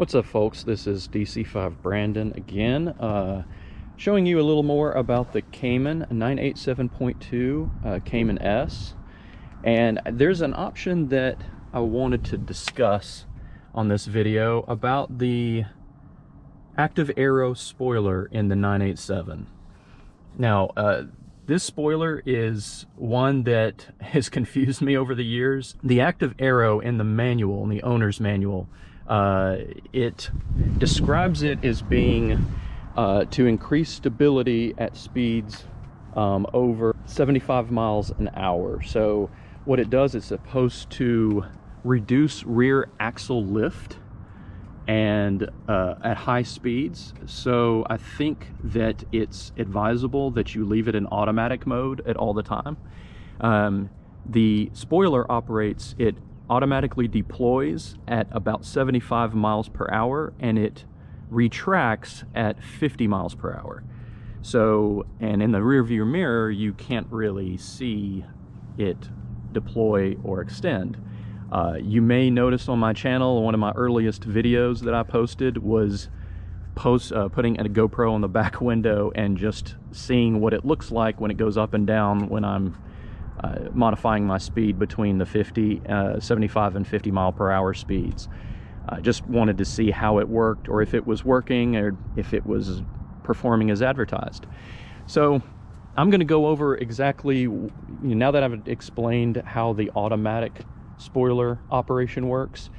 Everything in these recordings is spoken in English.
What's up, folks? This is DC5 Brandon again, showing you a little more about the Cayman 987.2 Cayman S. And there's an option that I wanted to discuss on this video about the active aero spoiler in the 987. Now, this spoiler is one that has confused me over the years. The active aero in the manual, in the owner's manual, it describes it as being to increase stability at speeds over 75 miles an hour. So what it does, it's supposed to reduce rear axle lift and at high speeds. So I think that it's advisable that you leave it in automatic mode at all the time. The spoiler operates, it automatically deploys at about 75 miles per hour and it retracts at 50 miles per hour. So, and in the rear view mirror, you can't really see it deploy or extend. You may notice on my channel, one of my earliest videos that I posted was putting a GoPro on the back window and just seeing what it looks like when it goes up and down when I'm modifying my speed between the 75 and 50 mile per hour speeds. I just wanted to see how it worked, or if it was working, or if it was performing as advertised. So I'm going to go over exactly, now that I've explained how the automatic spoiler operation works,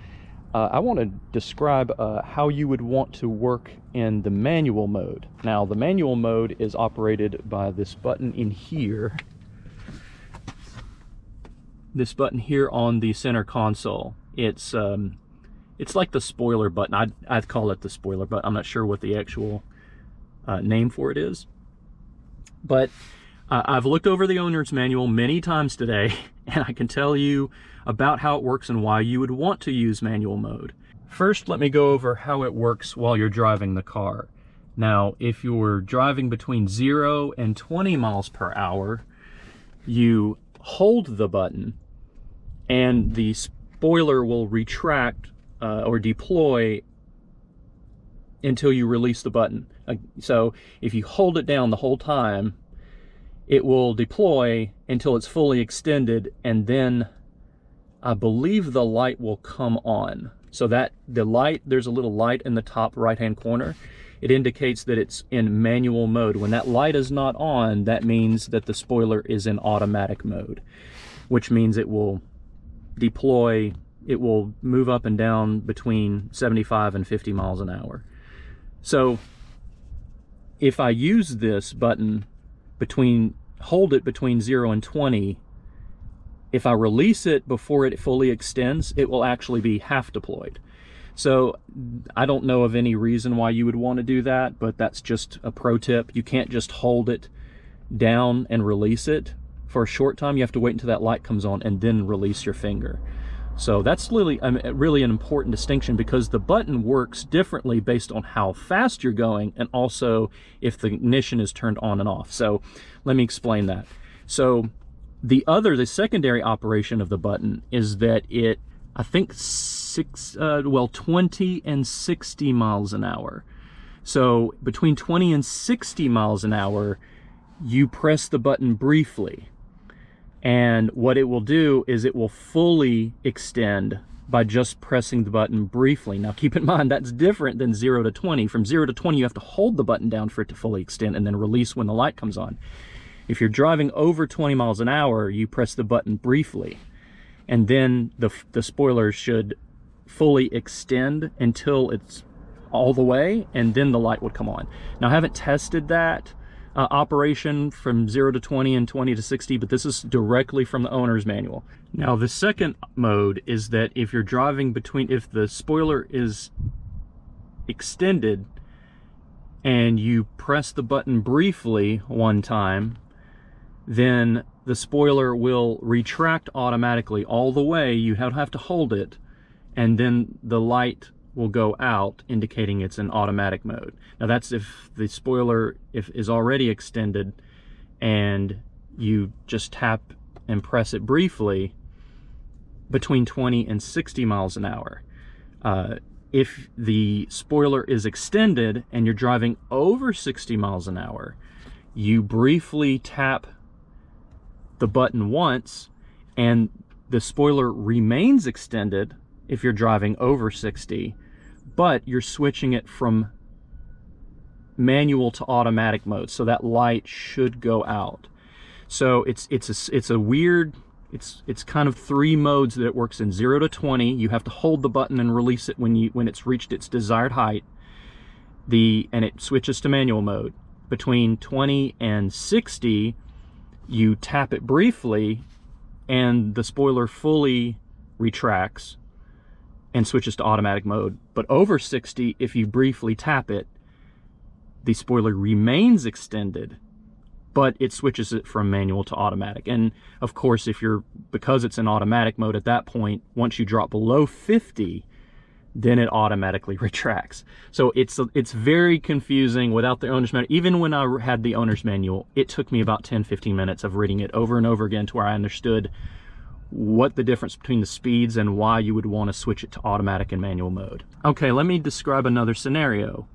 I want to describe how you would want to work in the manual mode. Now, the manual mode is operated by this button in here. This button here on the center console. It's like the spoiler button. I'd call it the spoiler button. I'm not sure what the actual name for it is. But I've looked over the owner's manual many times today, and I can tell you about how it works and why you would want to use manual mode. First, let me go over how it works while you're driving the car. Now, if you're driving between 0 and 20 miles per hour, you hold the button and the spoiler will retract or deploy until you release the button. So if you hold it down the whole time, it will deploy until it's fully extended, and then I believe the light will come on. So that the light, there's a little light in the top right hand corner. It indicates that it's in manual mode. When that light is not on, that means that the spoiler is in automatic mode, which means it will deploy, it will move up and down between 75 and 50 miles an hour. So if I use this button hold it between 0 and 20, if I release it before it fully extends, it will actually be half deployed. So I don't know of any reason why you would want to do that, but that's just a pro tip. You can't just hold it down and release it for a short time. You have to wait until that light comes on and then release your finger. So that's really an important distinction, because the button works differently based on how fast you're going and also if the ignition is turned on and off. So let me explain that. So the secondary operation of the button is that it, I think 20 and 60 miles an hour. So between 20 and 60 miles an hour, you press the button briefly. And what it will do is it will fully extend by just pressing the button briefly. Now keep in mind, that's different than 0 to 20. From 0 to 20, you have to hold the button down for it to fully extend and then release when the light comes on. If you're driving over 20 miles an hour, you press the button briefly. And then the spoiler should fully extend until it's all the way, and then the light would come on. Now I haven't tested that operation from 0 to 20 and 20 to 60, but this is directly from the owner's manual. Now the second mode is that if you're driving if the spoiler is extended and you press the button briefly one time, then the spoiler will retract automatically all the way. You don't have to hold it, and then the light will go out, indicating it's in automatic mode. Now that's if the spoiler is already extended and you just tap and press it briefly between 20 and 60 miles an hour. if the spoiler is extended and you're driving over 60 miles an hour, you briefly tap the button once and the spoiler remains extended if you're driving over 60, but you're switching it from manual to automatic mode, so that light should go out. So it's a weird, it's kind of 3 modes that it works in. 0 to 20, you have to hold the button and release it when it's reached its desired height. And it switches to manual mode. Between 20 and 60, you tap it briefly and the spoiler fully retracts and switches to automatic mode. But over 60, if you briefly tap it, the spoiler remains extended, but it switches it from manual to automatic. And of course, because it's in automatic mode at that point, once you drop below 50, then it automatically retracts. So it's very confusing without the owner's manual. Even when I had the owner's manual, it took me about 10-15 minutes of reading it over and over again to where I understood what the difference between the speeds and why you would want to switch it to automatic and manual mode. Okay, let me describe another scenario.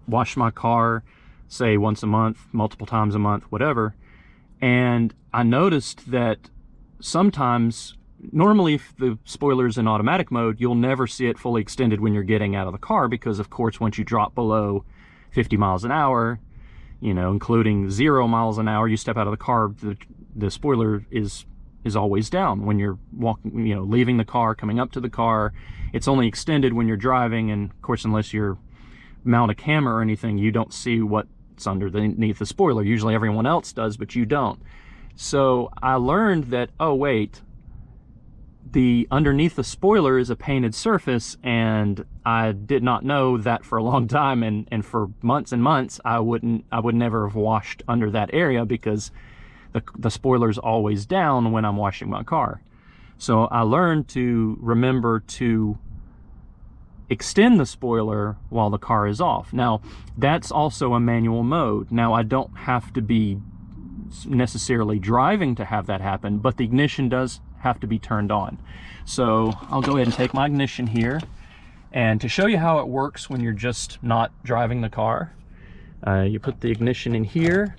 Wash my car, say once a month, multiple times a month, whatever, and I noticed that sometimes, normally if the spoiler's in automatic mode, you'll never see it fully extended when you're getting out of the car, because of course once you drop below 50 miles an hour, you know, including 0 miles an hour, you step out of the car, the spoiler is always down when you're walking, you know, leaving the car, coming up to the car. It's only extended when you're driving, and of course unless you're mount a camera or anything, you don't see what's underneath the spoiler. Usually everyone else does, but you don't. So I learned that, oh wait, underneath the spoiler is a painted surface, and I did not know that for a long time, and for months and months I would never have washed under that area because the spoiler's always down when I'm washing my car. So I learned to remember to extend the spoiler while the car is off. Now, that's also a manual mode. Now, I don't have to be necessarily driving to have that happen, but the ignition does have to be turned on. So I'll go ahead and take my ignition here, and to show you how it works when you're just not driving the car, you put the ignition in here,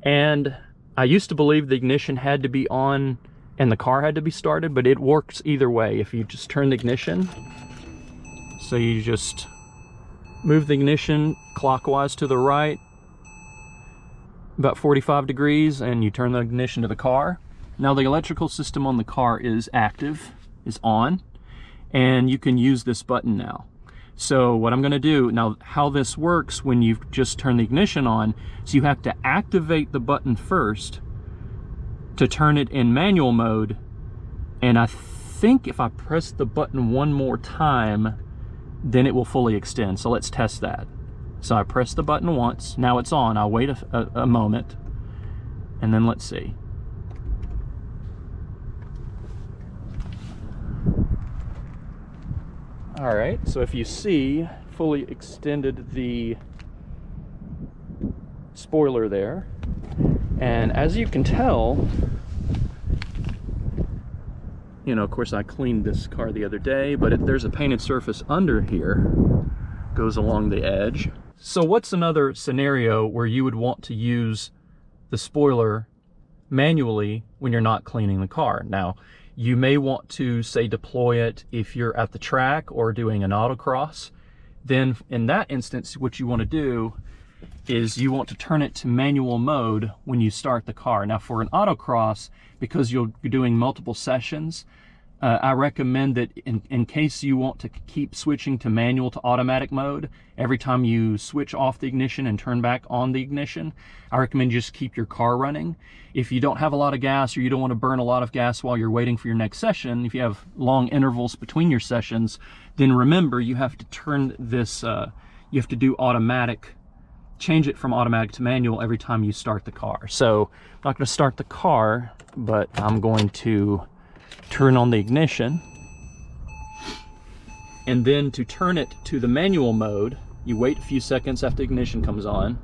and I used to believe the ignition had to be on and the car had to be started, but it works either way. If you just turn the ignition, so you just move the ignition clockwise to the right, about 45 degrees, and you turn the ignition to the car. Now the electrical system on the car is active, is on, and you can use this button now. So what I'm going to do, now how this works when you've just turned the ignition on, so you have to activate the button first to turn it in manual mode, and I think if I press the button one more time, then it will fully extend. So let's test that. So I press the button once, now it's on. I'll wait a moment, and then let's see. All right, so if you see, fully extended the spoiler there, and as you can tell, you know, of course I cleaned this car the other day, but there's a painted surface under here, goes along the edge. So what's another scenario where you would want to use the spoiler manually when you're not cleaning the car? Now, you may want to, say, deploy it if you're at the track or doing an autocross. Then in that instance, what you want to do is you want to turn it to manual mode when you start the car. Now for an autocross, because you're doing multiple sessions, I recommend that in case you want to keep switching to manual to automatic mode, every time you switch off the ignition and turn back on the ignition, I recommend you just keep your car running. If you don't have a lot of gas, or you don't want to burn a lot of gas while you're waiting for your next session, if you have long intervals between your sessions, then remember you have to turn this, you have to do automatic, change it from automatic to manual every time you start the car. So I'm not going to start the car, but I'm going to turn on the ignition, and then to turn it to the manual mode, you wait a few seconds after the ignition comes on,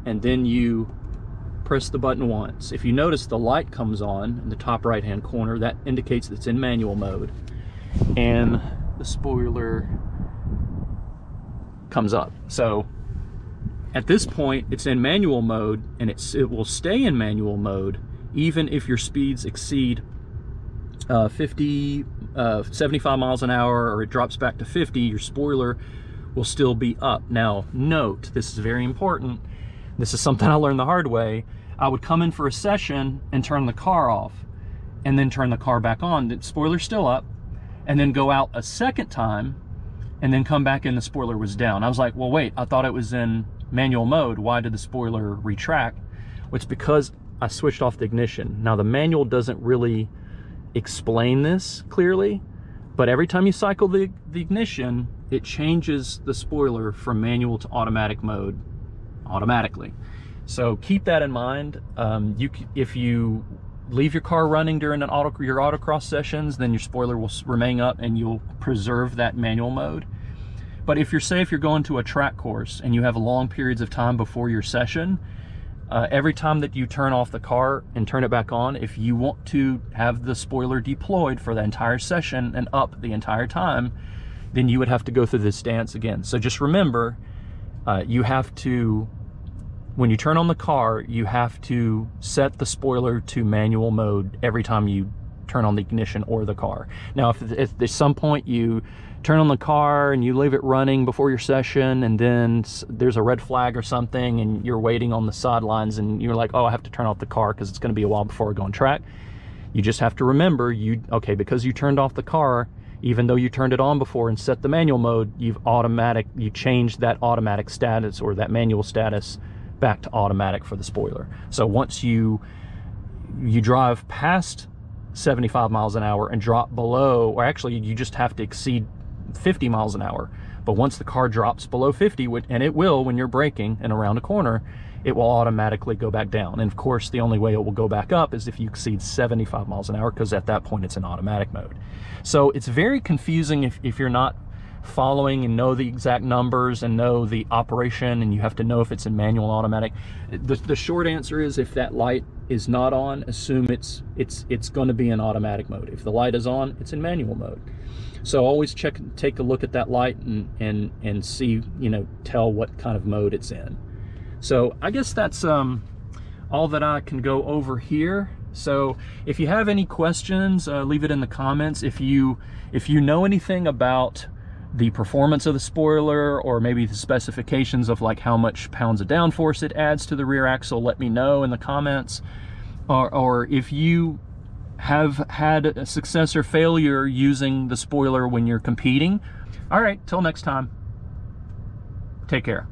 and then you press the button once. If you notice, the light comes on in the top right hand corner. That indicates that it's in manual mode. And the spoiler comes up. So at this point, it's in manual mode, and it will stay in manual mode even if your speeds exceed 75 miles an hour, or it drops back to 50, your spoiler will still be up. Now, note, this is very important. This is something I learned the hard way. I would come in for a session and turn the car off, and then turn the car back on. The spoiler's still up, and then go out a second time, and then come back in, the spoiler was down. I was like, well, wait, I thought it was in manual mode. Why did the spoiler retract? Well, it's because I switched off the ignition. Now, the manual doesn't really explain this clearly, but every time you cycle the ignition, it changes the spoiler from manual to automatic mode automatically. So keep that in mind. If you leave your car running during your autocross sessions, then your spoiler will remain up and you'll preserve that manual mode. But if you're going to a track course and you have long periods of time before your session, every time that you turn off the car and turn it back on, if you want to have the spoiler deployed for the entire session and up the entire time, then you would have to go through this dance again. So just remember, you have to, when you turn on the car, you have to set the spoiler to manual mode every time you turn on the ignition or the car. Now, if at some point you turn on the car and you leave it running before your session, and then there's a red flag or something, and you're waiting on the sidelines, and you're like, oh, I have to turn off the car because it's going to be a while before I go on track, you just have to remember, because you turned off the car, even though you turned it on before and set the manual mode, you changed that automatic status, or that manual status, back to automatic for the spoiler. So once you drive past 75 miles an hour and drop below, or actually you just have to exceed 50 miles an hour, but once the car drops below 50, and it will when you're braking and around a corner, it will automatically go back down. And of course, the only way it will go back up is if you exceed 75 miles an hour, because at that point it's in automatic mode. So it's very confusing if you're not following and know the exact numbers and know the operation, and you have to know if it's in manual and automatic. The short answer is, if that light is not on, assume it's going to be in automatic mode. If the light is on, it's in manual mode. So always take a look at that light and see, tell what kind of mode it's in. So I guess that's all that I can go over here. So if you have any questions, leave it in the comments. If you know anything about the performance of the spoiler, or maybe the specifications of like how much pounds of downforce it adds to the rear axle, let me know in the comments. Or if you have had a success or failure using the spoiler when you're competing. All right, till next time, take care.